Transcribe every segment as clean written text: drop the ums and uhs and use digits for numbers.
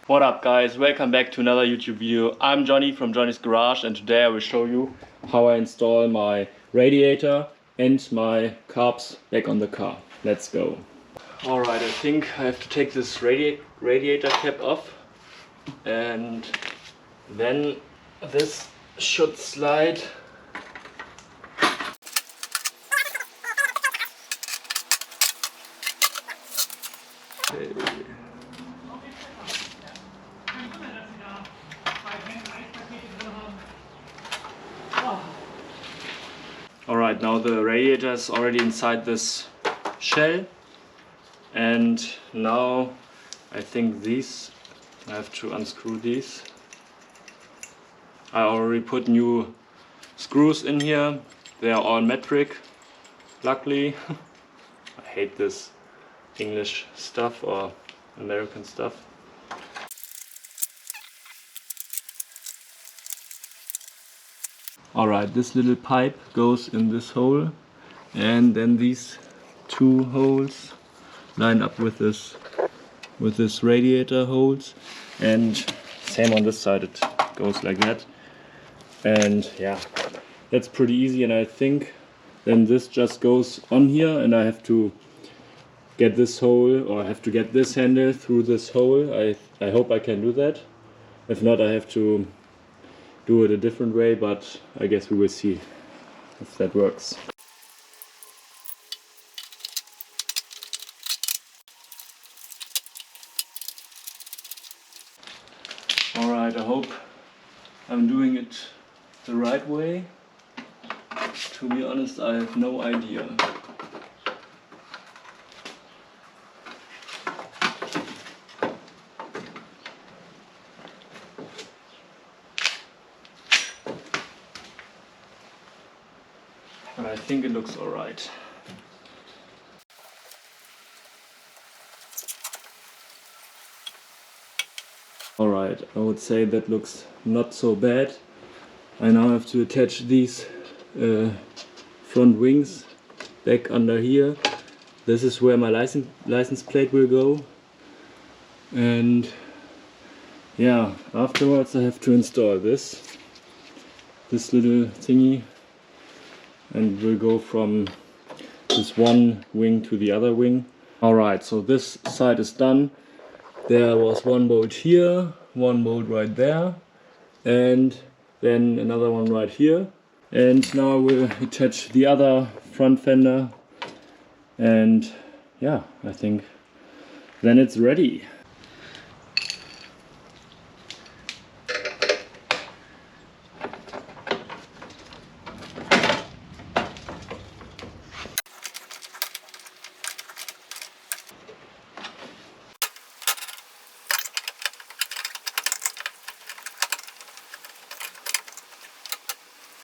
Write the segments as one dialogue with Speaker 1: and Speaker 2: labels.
Speaker 1: What up guys, welcome back to another YouTube video. I'm Johnny from Johnny's Garage and today I will show you how I install my radiator and my carbs back on the car. Let's go. Alright, I think I have to take this radiator cap off and then this should slide. Okay. Alright, now the radiator is already inside this shell, and now I think I have to unscrew these. I already put new screws in here, they are all metric, luckily. I hate this English stuff or American stuff. Alright, this little pipe goes in this hole, and then these two holes line up with this radiator holes, and same on this side, it goes like that. And yeah, that's pretty easy, and I think then this just goes on here and I have to get this hole, or I have to get this handle through this hole. I hope I can do that. If not, I have to do it a different way, but I guess we will see if that works. Alright, I hope I'm doing it the right way. To be honest, I have no idea. But I think it looks alright. Alright, I would say that looks not so bad. I now have to attach these front wings back under here. This is where my license plate will go. And yeah, afterwards I have to install this little thingy, and we'll go from this one wing to the other wing. Alright, so this side is done. There was one bolt here, one bolt right there, and then another one right here. And now I will attach the other front fender, and yeah, I think then it's ready.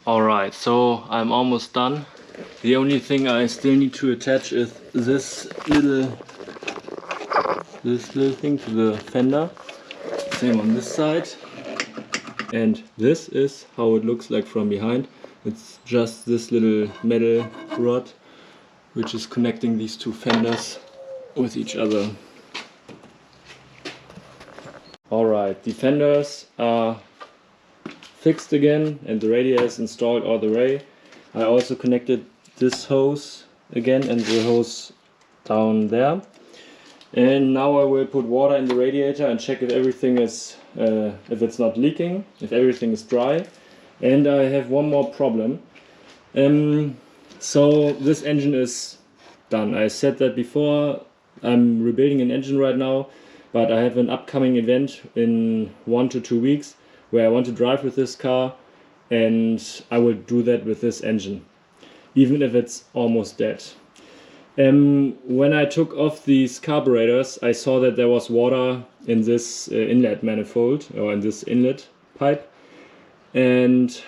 Speaker 1: Alright, so I'm almost done. The only thing I still need to attach is this little thing to the fender. Same on this side. And this is how it looks like from behind. It's just this little metal rod which is connecting these two fenders with each other. Alright, the fenders are fixed again and the radiator is installed all the way. I also connected this hose again and the hose down there. And now I will put water in the radiator and check if everything is, if it's not leaking, if everything is dry. And I have one more problem. So this engine is done. I said that before. I'm rebuilding an engine right now, but I have an upcoming event in 1 to 2 weeks where I want to drive with this car, and I will do that with this engine, even if it's almost dead. When I took off these carburetors, I saw that there was water in this inlet manifold, or in this inlet pipe, and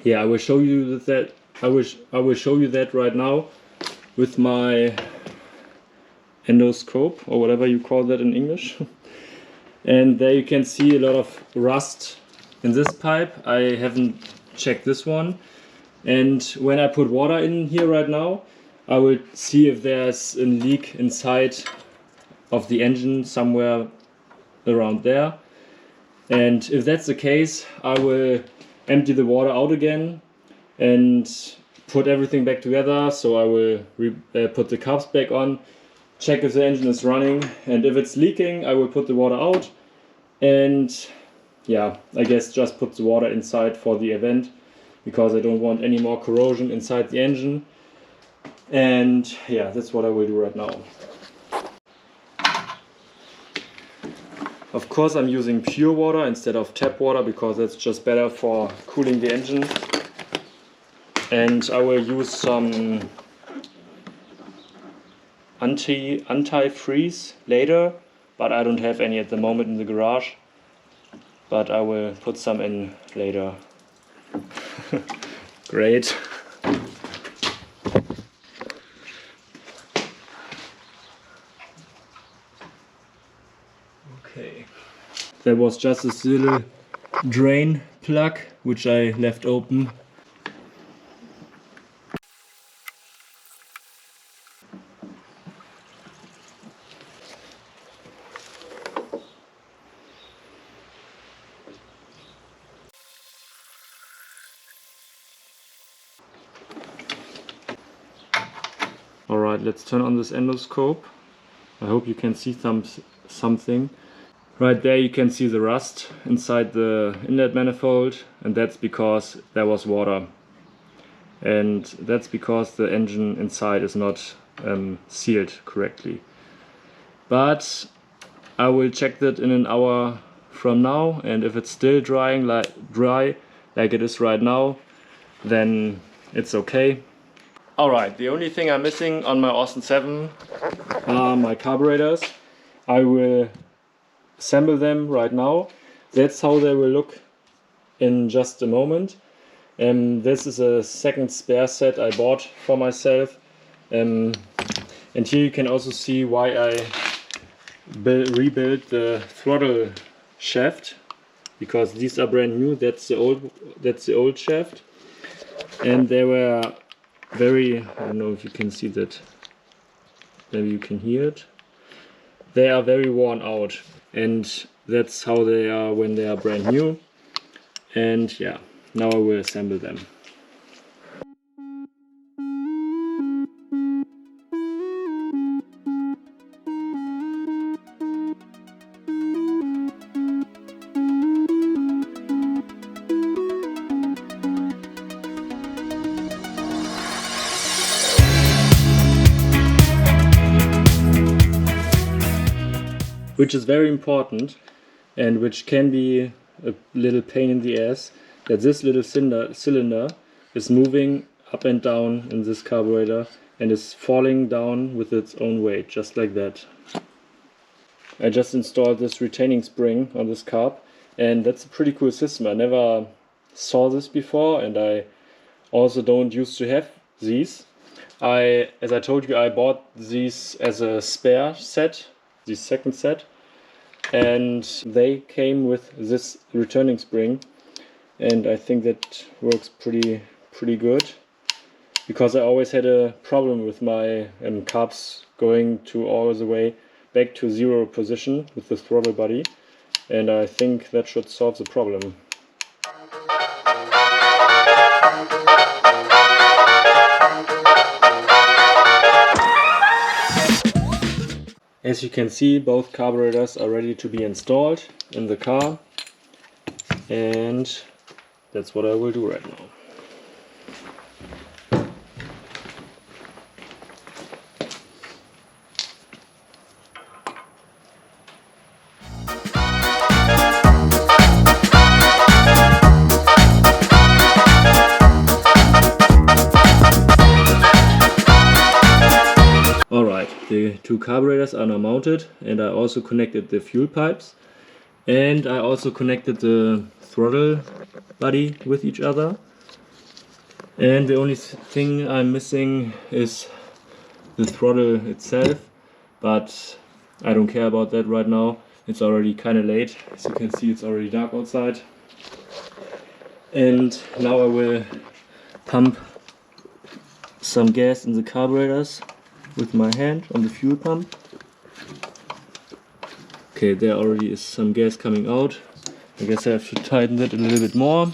Speaker 1: yeah, I will show you that. I will show you that right now with my endoscope, or whatever you call that in English. And there you can see a lot of rust in this pipe. I haven't checked this one, and when I put water in here right now, I will see if there's a leak inside of the engine somewhere around there. And if that's the case, I will empty the water out again and put everything back together. So I will put the carbs back on, check if the engine is running, and if it's leaking I will put the water out and yeah, I guess just put the water inside for the event, because I don't want any more corrosion inside the engine. And yeah, that's what I will do right now. Of course I'm using pure water instead of tap water, because that's just better for cooling the engine. And I will use some anti-freeze later, but I don't have any at the moment in the garage. But I will put some in later. Great. Okay. There was just this little drain plug which I left open. Alright, let's turn on this endoscope. I hope you can see something. Right there you can see the rust inside the inlet manifold, and that's because there was water. And that's because the engine inside is not sealed correctly. But I will check that in an hour from now, and if it's still dry like it is right now, then it's okay. Alright, the only thing I'm missing on my Austin 7 are my carburetors. I will assemble them right now. That's how they will look in just a moment. This is a second spare set I bought for myself. And here you can also see why I rebuilt the throttle shaft, because these are brand new. That's the old shaft, and they were very, I don't know if you can see that, maybe you can hear it. They are very worn out, and that's how they are when they are brand new. And yeah, now I will assemble them. Which is very important, and which can be a little pain in the ass, that this little cylinder is moving up and down in this carburetor and is falling down with its own weight, just like that. I just installed this retaining spring on this carb, and that's a pretty cool system. I never saw this before, and I also don't used to have these. As I told you, I bought these as a spare set, the second set, and they came with this returning spring, and I think that works pretty good, because I always had a problem with my carbs going to all the way back to 0 position with the throttle body, and I think that should solve the problem. As you can see, both carburetors are ready to be installed in the car, and that's what I will do right now. Alright, the two carburetors are now mounted, and I also connected the fuel pipes, and I also connected the throttle body with each other. And the only thing I'm missing is the throttle itself, but I don't care about that right now. It's already kind of late. As you can see, it's already dark outside. And now I will pump some gas in the carburetors with my hand on the fuel pump. Okay, there already is some gas coming out. I guess I have to tighten that a little bit more.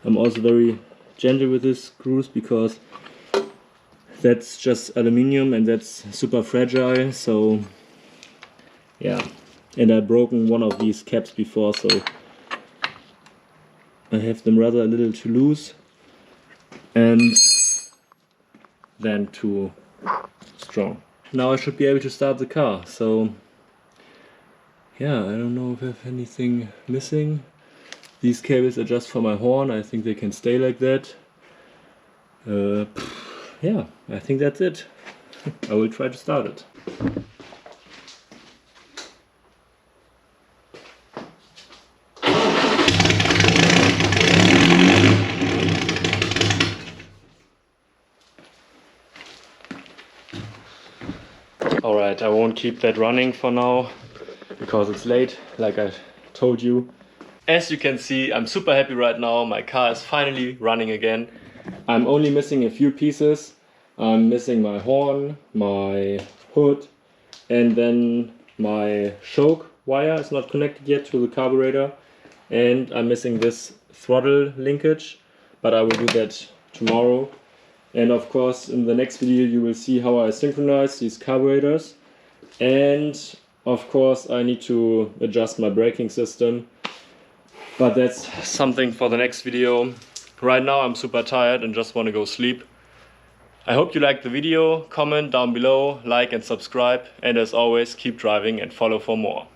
Speaker 1: I'm also very gentle with these screws because that's just aluminium and that's super fragile, so yeah. And I've broken one of these caps before, so I have them rather a little too loose and then too strong. Now I should be able to start the car, so yeah, I don't know if I have anything missing. These cables are just for my horn, I think they can stay like that. Yeah, I think that's it. I will try to start it. Alright, I won't keep that running for now because it's late, like I told you. As you can see, I'm super happy right now. My car is finally running again. I'm only missing a few pieces. I'm missing my horn, my hood, and then my choke wire is not connected yet to the carburetor. And I'm missing this throttle linkage, but I will do that tomorrow. And of course, in the next video you will see how I synchronize these carburetors. And of course I need to adjust my braking system. But that's something for the next video. Right now I'm super tired and just want to go sleep. I hope you liked the video. Comment down below, like and subscribe. And as always, keep driving and follow for more.